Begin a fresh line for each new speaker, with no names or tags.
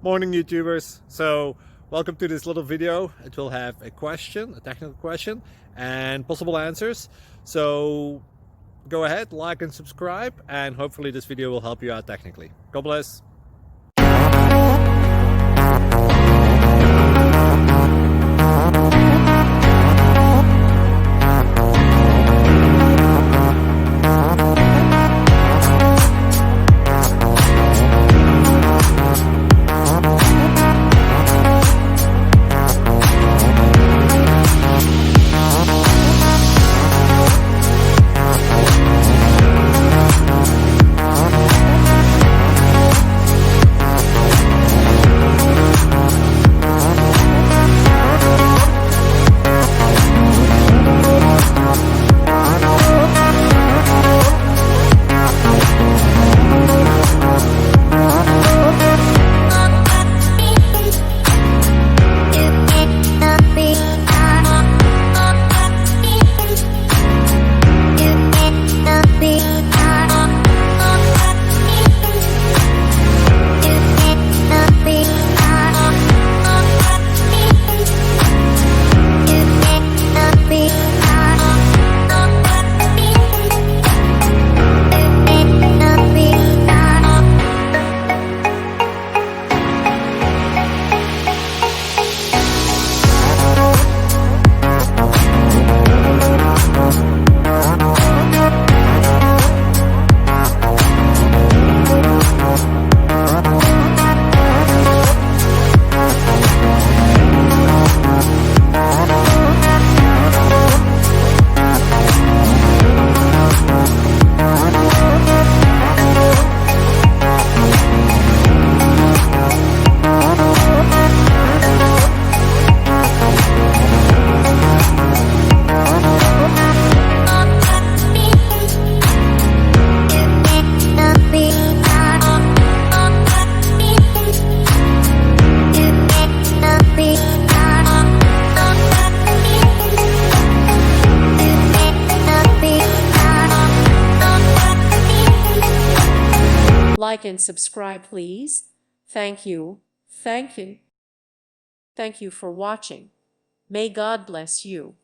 Morning YouTubers. So welcome to this little video. It will have a question, a technical question, and possible answers. So go ahead, like and subscribe, and hopefully this video will help you out technically. God bless.
Like and subscribe, please. Thank you. Thank you. Thank you for watching. May God bless you.